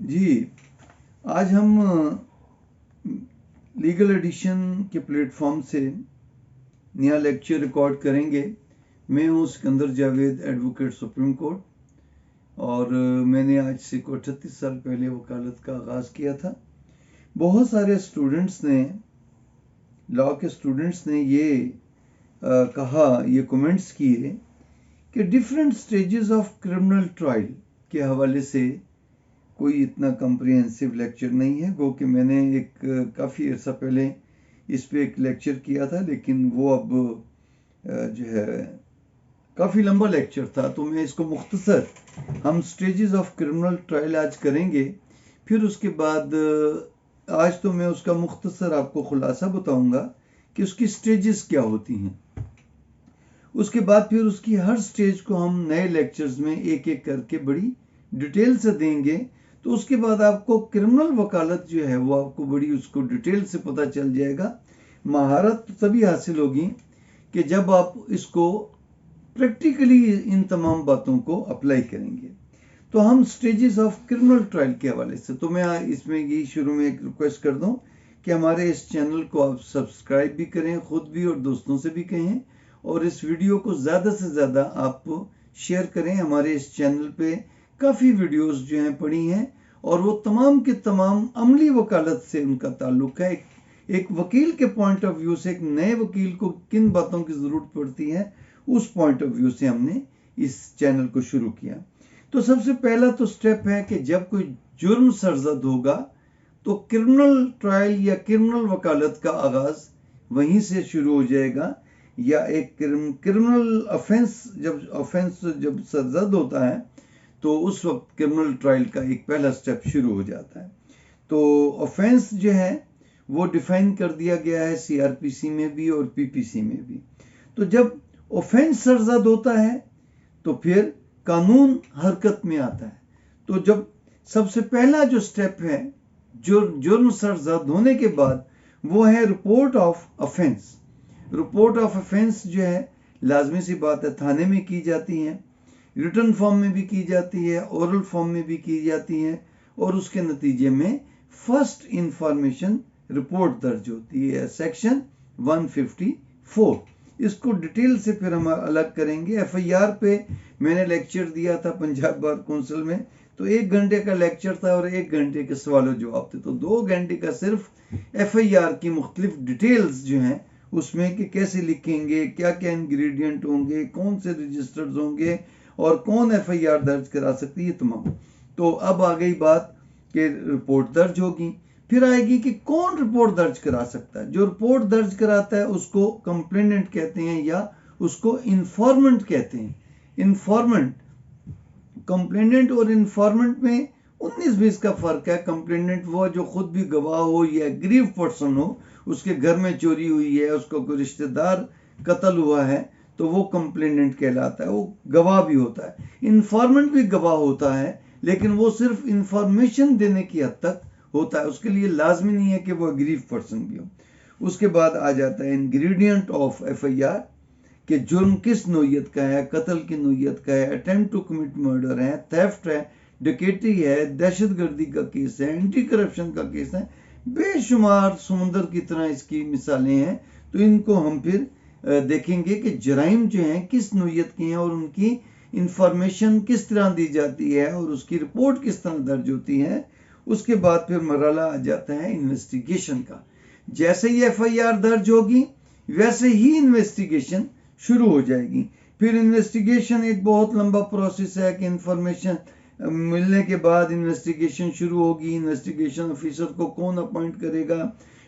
जी, आज हम legal addition के प्लेटफॉर्म से नया लेक्चर रिकॉर्ड करेंगे। मैं हूँ Sikandar Javed, advocate supreme court, और मैंने आज से 38 साल पहले वकालत का आगाज़ किया था। बहुत सारे स्टूडेंट्स ने, लॉ के स्टूडेंट्स ने ये कहा, ये कमेंट्स किए कि different stages of criminal trial के हवाले से कोई इतना कम्प्रिहेंसिव लेक्चर नहीं है। गो कि मैंने एक काफ़ी अर्सा पहले इस पे एक लेक्चर किया था, लेकिन वो अब जो है काफ़ी लंबा लेक्चर था, तो मैं इसको मुख्तसर, हम स्टेजेस ऑफ क्रिमिनल ट्रायल आज करेंगे। फिर उसके बाद आज तो मैं उसका मुख्तसर आपको खुलासा बताऊंगा कि उसकी स्टेजेस क्या होती हैं। उसके बाद फिर उसकी हर स्टेज को हम नए लेक्चर्स में एक एक करके बड़ी डिटेल से देंगे। तो उसके बाद आपको क्रिमिनल वकालत जो है वो आपको बड़ी उसको डिटेल से पता चल जाएगा। महारत तभी हासिल होगी कि जब आप इसको प्रैक्टिकली इन तमाम बातों को अप्लाई करेंगे। तो हम स्टेजेस ऑफ क्रिमिनल ट्रायल के हवाले से, तो मैं इसमें यही शुरू में एक रिक्वेस्ट कर दूं कि हमारे इस चैनल को आप सब्सक्राइब भी करें, खुद भी और दोस्तों से भी कहें, और इस वीडियो को ज़्यादा से ज़्यादा आप शेयर करें। हमारे इस चैनल पे काफ़ी वीडियोस जो हैं पड़ी हैं, और वो तमाम के तमाम अमली वकालत से उनका ताल्लुक है। एक वकील के पॉइंट ऑफ व्यू से, एक नए वकील को किन बातों की ज़रूरत पड़ती है, उस पॉइंट ऑफ व्यू से हमने इस चैनल को शुरू किया। तो सबसे पहला तो स्टेप है कि जब कोई जुर्म सरजद होगा तो क्रिमिनल ट्रायल या क्रिमिनल वकालत का आगाज़ वहीं से शुरू हो जाएगा। या एक क्रिमिनल ऑफेंस जब सरजद होता है तो उस वक्त क्रिमिनल ट्रायल का एक पहला स्टेप शुरू हो जाता है। तो ऑफेंस जो है वो डिफाइन कर दिया गया है सीआरपीसी में भी और पीपीसी में भी। तो जब ऑफेंस सरजद होता है तो फिर कानून हरकत में आता है। तो जब सबसे पहला जो स्टेप है जुर्म सरजद होने के बाद, वो है report of offence. Report of offence जो है लाजमी सी बात है थाने में की जाती है, रिटन फॉर्म में भी की जाती है, ओरल फॉर्म में भी की जाती है, और उसके नतीजे में फर्स्ट इंफॉर्मेशन रिपोर्ट दर्ज होती है, सेक्शन 154। इसको डिटेल से फिर हम अलग करेंगे। एफआईआर पे मैंने लेक्चर दिया था पंजाब बार काउंसिल में, तो 1 घंटे का लेक्चर था और 1 घंटे के सवाल जवाब थे। तो 2 घंटे का सिर्फ एफआईआर की मुख्तलिफ डिटेल्स जो हैं उसमें कि कैसे लिखेंगे, क्या क्या इंग्रेडिएंट होंगे, कौन से रजिस्टर्स होंगे, और कौन एफआईआर दर्ज करा सकती है, तमाम। तो अब आ गई बात कि रिपोर्ट दर्ज होगी, फिर आएगी कि कौन रिपोर्ट दर्ज करा सकता है। जो रिपोर्ट दर्ज कराता है उसको कंप्लेनेंट कहते हैं या उसको इन्फॉर्मेंट कहते हैं। इन्फॉर्मेंट, कंप्लेनेंट और इन्फॉर्मेंट में 19-20 का फर्क है। कंप्लेनेंट वो जो खुद भी गवाह हो या ग्रीव पर्सन हो, उसके घर में चोरी हुई है, उसको कोई रिश्तेदार कत्ल हुआ है, तो वो कंप्लेनेंट कहलाता है, वो गवाह भी होता है। इन्फॉर्मेंट भी गवाह होता है, लेकिन वो सिर्फ इंफॉर्मेशन देने की हद तक होता है, उसके लिए लाजमी नहीं है कि वो अग्रीव पर्सन भी हो। उसके बाद आ जाता है इंग्रेडिएंट ऑफ एफआईआर, कि जुर्म किस नोयत का है, कत्ल की नोयत का है, अटेम्प्ट टू कमिट मर्डर है, थेफ्ट है, डकैती है, दहशतगर्दी का केस है, एंटी करप्शन का केस है। बेशुमार समुंदर की तरह इसकी मिसालें हैं। तो इनको हम फिर देखेंगे कि जराइम जो हैं किस नोयत के हैं और उनकी इंफॉर्मेशन किस तरह दी जाती है और उसकी रिपोर्ट किस तरह दर्ज होती है। उसके बाद फिर मरहला आ जाता है इन्वेस्टिगेशन का। जैसे ही एफआईआर दर्ज होगी वैसे ही इन्वेस्टिगेशन शुरू हो जाएगी। फिर इन्वेस्टिगेशन एक बहुत लंबा प्रोसेस है कि इंफॉर्मेशन मिलने के बाद इन्वेस्टिगेशन शुरू होगी। इन्वेस्टिगेशन ऑफिसर को कौन अपॉइंट करेगा,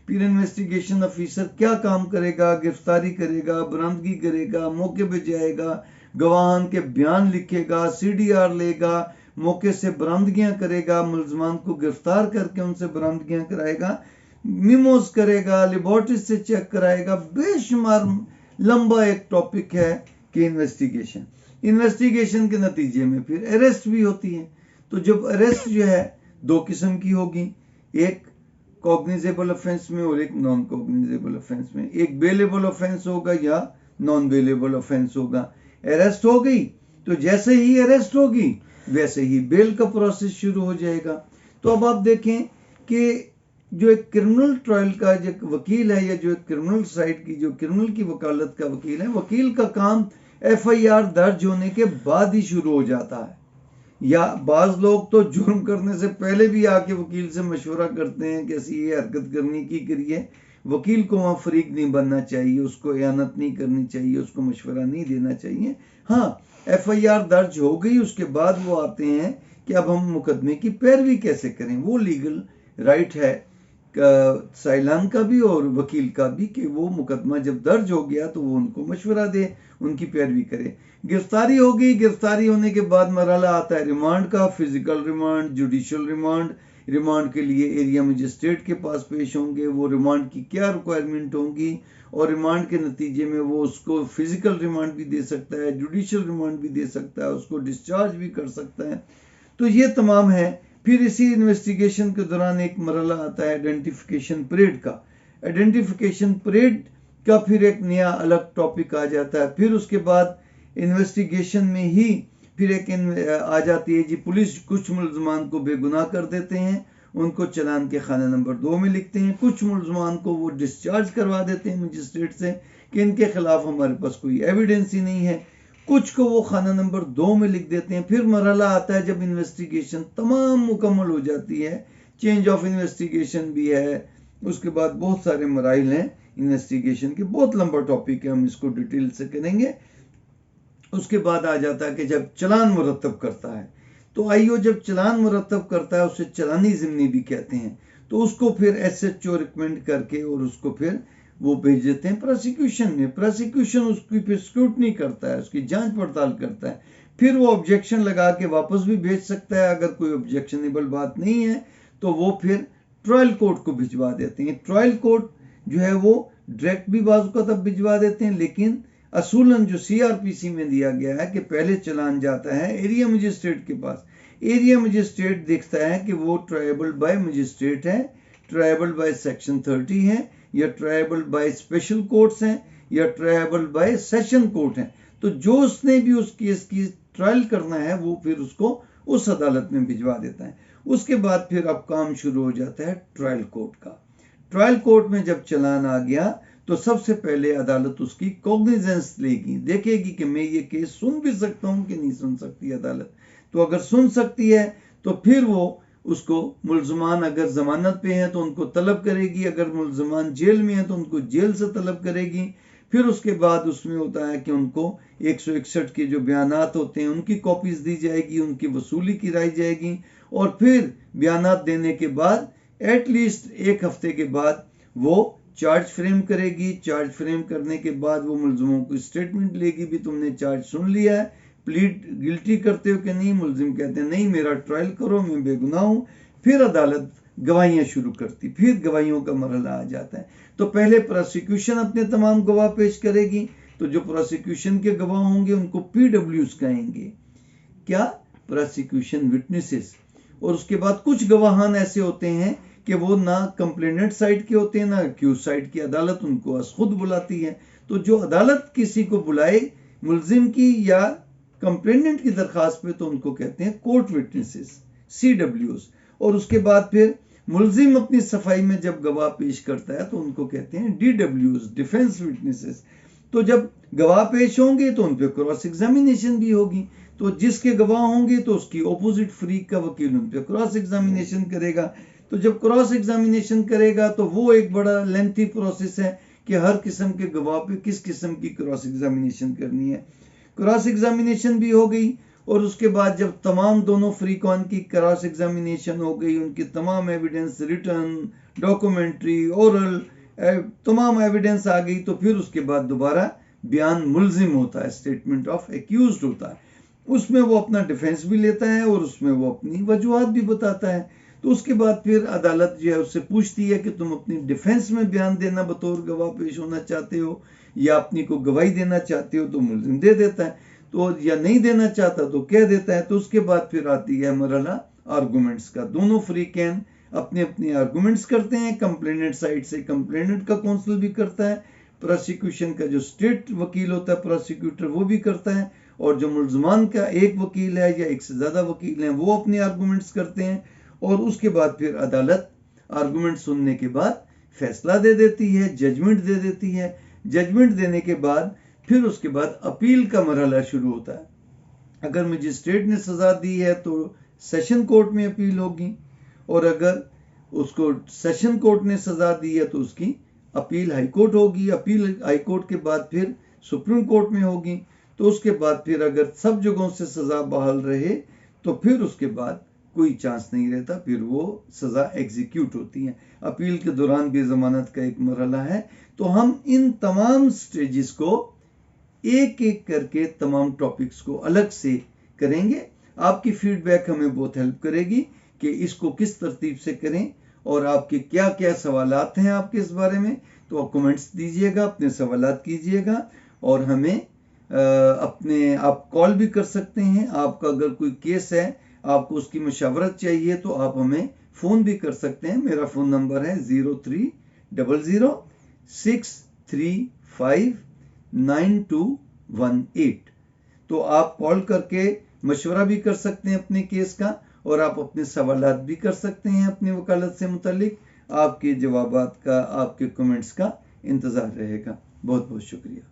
फिर इन्वेस्टिगेशन ऑफिसर क्या काम करेगा, गिरफ्तारी करेगा, बरामदगी करेगा, मौके पे जाएगा, गवाहान के बयान लिखेगा, सीडीआर लेगा, मौके से बरामदगियां करेगा, मुलजमान को गिरफ्तार करके उनसे बरामदगियां कराएगा, मिमोज करेगा, लेबोरेटरी से चेक कराएगा। बेशुमार लंबा एक टॉपिक है कि इन्वेस्टिगेशन के नतीजे में फिर अरेस्ट भी होती है। तो जब अरेस्ट जो है 2 किस्म की होगी, एक कॉग्निजेबल ऑफेंस में और एक नॉन कॉग्निजेबल ऑफेंस में। एक बेलेबल ऑफेंस होगा या नॉन बेलेबल ऑफेंस होगा। अरेस्ट हो गई तो जैसे ही अरेस्ट होगी वैसे ही बेल का प्रोसेस शुरू हो जाएगा। तो अब आप देखें कि जो एक क्रिमिनल ट्रायल का जो वकील है या जो क्रिमिनल साइड की जो क्रिमिनल की वकालत का वकील है, वकील का काम FIR दर्ज होने के बाद ही शुरू हो जाता है, या बाज लोग तो जुर्म करने से पहले भी आके वकील से मशवरा करते हैं कि ऐसी ये हरकत करनी की करिए। वकील को वहाँ फरीक नहीं बनना चाहिए, उसको इयानत नहीं करनी चाहिए, उसको मशवरा नहीं देना चाहिए। हाँ, FIR दर्ज हो गई, उसके बाद वो आते हैं कि अब हम मुकदमे की पैरवी कैसे करें। वो लीगल राइट है साइलान का भी और वकील का भी कि वो मुकदमा जब दर्ज हो गया तो वो उनको मशवरा दे, उनकी पैरवी करे। गिरफ्तारी हो गई, गिरफ्तारी होने के बाद मरहला आता है रिमांड का, physical remand, judicial remand. Remand के लिए एरिया मजिस्ट्रेट के पास पेश होंगे, वो रिमांड की क्या रिक्वायरमेंट होंगी और रिमांड के नतीजे में वो उसको फिजिकल रिमांड भी दे सकता है, जुडिशियल रिमांड भी दे सकता है, उसको डिस्चार्ज भी कर सकता है। तो ये तमाम है। फिर इसी इन्वेस्टिगेशन के दौरान एक मरहला आता है आइडेंटिफिकेशन परेड का। आइडेंटिफिकेशन परेड का फिर एक नया अलग टॉपिक आ जाता है। फिर उसके बाद इन्वेस्टिगेशन में ही फिर एक आ जाती है जी, पुलिस कुछ मुलजमान को बेगुनाह कर देते हैं, उनको चलान के खाना नंबर 2 में लिखते हैं। कुछ मुलजमान को वो डिस्चार्ज करवा देते हैं मजिस्ट्रेट से कि इनके खिलाफ हमारे पास कोई एविडेंस ही नहीं है। कुछ को वो खाना नंबर 2 में लिख देते हैं। फिर मरहला आता है जब इन्वेस्टिगेशन तमाम मुकम्मल हो जाती है, चेंज ऑफ इन्वेस्टिगेशन भी है, उसके बाद बहुत सारे मराइल हैं इन्वेस्टिगेशन के, बहुत लंबा टॉपिक है, हम इसको डिटेल से करेंगे। उसके बाद आ जाता है कि जब चलान मुरतब करता है, तो आईओ जब चलान मुरतब करता है उसे चलानी ज़िम्नी भी कहते हैं, तो उसको फिर SHO रिकमेंड करके और उसको फिर वो भेज देते हैं प्रोसिक्यूशन में। प्रोसिक्यूशन उसकी फिर स्क्रूटनी करता है, उसकी जांच पड़ताल करता है, फिर वो ऑब्जेक्शन लगा के वापस भी भेज सकता है। अगर कोई ऑब्जेक्शनेबल बात नहीं है तो वो फिर ट्रायल कोर्ट को भिजवा देते हैं। ट्रायल कोर्ट जो है वो डायरेक्ट भी बाजू का तब भिजवा देते हैं, लेकिन असूलन जो CRPC में दिया गया है कि पहले चलान जाता है एरिया मजिस्ट्रेट के पास। एरिया मजिस्ट्रेट देखता है कि वो ट्रायबल बाय मजिस्ट्रेट है, ट्रायबल बाय सेक्शन 30 है, या ट्रायबल बाय स्पेशल कोर्ट्स हैं, या ट्रायबल बाय सेशन कोर्ट हैं। तो जो उसने भी उस केस की ट्रायल करना है वो फिर उसको उस अदालत में भिजवा देता है। उसके बाद फिर अब काम शुरू हो जाता है ट्रायल कोर्ट का। ट्रायल कोर्ट में जब चलान आ गया तो सबसे पहले अदालत उसकी कॉग्निजेंस लेगी, देखेगी कि मैं ये केस सुन भी सकता हूँ कि नहीं सुन सकती अदालत। तो अगर सुन सकती है तो फिर वो उसको मुलजमान अगर जमानत पे हैं तो उनको तलब करेगी, अगर मुलजमान जेल में है तो उनको जेल से तलब करेगी। फिर उसके बाद उसमें होता है कि उनको 161 के जो बयानात होते हैं उनकी कॉपीज दी जाएगी, उनकी वसूली कराई जाएगी, और फिर बयानात देने के बाद एटलीस्ट 1 हफ्ते के बाद वो चार्ज फ्रेम करेगी। चार्ज फ्रेम करने के बाद वो मुलजमों को स्टेटमेंट लेगी, भी तुमने चार्ज सुन लिया है, प्लीड गिल्टी करते हो कि नहीं। मुलजिम कहते हैं नहीं, मेरा ट्रायल करो, मैं बेगुनाह हूँ। फिर अदालत गवाहियां शुरू करती, फिर गवाहियों का मरहला आ जाता है। तो पहले प्रोसिक्यूशन अपने तमाम गवाह पेश करेगी, तो जो प्रोसिक्यूशन के गवाह होंगे उनको PWs कहेंगे, क्या, प्रोसिक्यूशन विटनेसेस। और उसके बाद कुछ गवाहान ऐसे होते हैं कि वो ना कंप्लेनेंट साइड के होते हैं ना अक्यूज साइड की, अदालत उनको खुद बुलाती है। तो जो अदालत किसी को बुलाए मुलजिम की या कंप्लेनेंट की दरखास्त पे तो उनको कहते हैं कोर्ट विटनेसेस, CWs। और उसके बाद फिर मुलजिम अपनी सफाई में जब गवाह पेश करता है तो उनको कहते हैं DWs, डिफेंस विटनेसेस। तो जब गवाह पेश होंगे तो उन पर क्रॉस एग्जामिनेशन भी होगी, तो जिसके गवाह होंगे तो उसकी ऑपोजिट फ्रीक का वकील उन पर क्रॉस एग्जामिनेशन करेगा। तो जब क्रॉस एग्जामिनेशन करेगा तो वो एक बड़ा लेंथी प्रोसेस है कि हर किस्म के गवाह पे किस किस्म की क्रॉस एग्जामिनेशन करनी है। क्रॉस एग्जामिनेशन भी हो गई, और उसके बाद जब तमाम दोनों फ्रीकॉन की क्रॉस एग्जामिनेशन हो गई, उनकी तमाम एविडेंस, रिटर्न, डॉक्यूमेंट्री, ओरल, तमाम एविडेंस आ गई, तो फिर उसके बाद दोबारा बयान मुलजिम होता है, स्टेटमेंट ऑफ एक्यूज्ड होता है। उसमें वो अपना डिफेंस भी लेता है और उसमें वो अपनी वजूहात भी बताता है। तो उसके बाद फिर अदालत जो है उससे पूछती है कि तुम अपनी डिफेंस में बयान देना बतौर गवाह पेश होना चाहते हो या अपनी को गवाही देना चाहते हो, तो मुलजिम दे देता है, तो या नहीं देना चाहता तो कह देता है। तो उसके बाद फिर आती है मरहला आर्गूमेंट्स का। दोनों फ्रीकैन अपने अपने आर्गूमेंट्स करते हैं, कंप्लेनेंट साइड से कंप्लेनेंट का काउंसिल भी करता है, प्रोसिक्यूशन का जो स्टेट वकील होता है प्रोसिक्यूटर वो भी करता है, और जो मुलजमान का एक वकील है या एक से ज़्यादा वकील हैं वो अपने आर्गूमेंट्स करते हैं। और उसके बाद फिर अदालत आर्गुमेंट सुनने के बाद फैसला दे देती है, जजमेंट दे देती है। जजमेंट देने के बाद फिर उसके बाद अपील का मरहला शुरू होता है। अगर मजिस्ट्रेट ने सजा दी है तो सेशन कोर्ट में अपील होगी, और अगर उसको सेशन कोर्ट ने सजा दी है तो उसकी अपील हाई कोर्ट होगी। अपील हाई कोर्ट के बाद फिर सुप्रीम कोर्ट में होगी। तो उसके बाद फिर अगर सब जगहों से सजा बहाल रहे तो फिर उसके बाद कोई चांस नहीं रहता, फिर वो सजा एग्जीक्यूट होती है। अपील के दौरान भी जमानत का एक मरहला है। तो हम इन तमाम स्टेजेस को एक एक करके तमाम टॉपिक्स को अलग से करेंगे। आपकी फीडबैक हमें बहुत हेल्प करेगी कि इसको किस तरतीब से करें, और आपके क्या क्या सवालात हैं आपके इस बारे में। तो आप कमेंट्स दीजिएगा, अपने सवालात कीजिएगा, और हमें आप कॉल भी कर सकते हैं। आपका अगर कोई केस है, आपको उसकी मशवरत चाहिए, तो आप हमें फ़ोन भी कर सकते हैं। मेरा फ़ोन नंबर है 0300-635-9218। तो आप कॉल करके मशवरा भी कर सकते हैं अपने केस का, और आप अपने सवालात भी कर सकते हैं अपनी वकालत से मुतालिक। आपके जवाबात का, आपके कमेंट्स का इंतज़ार रहेगा। बहुत बहुत शुक्रिया।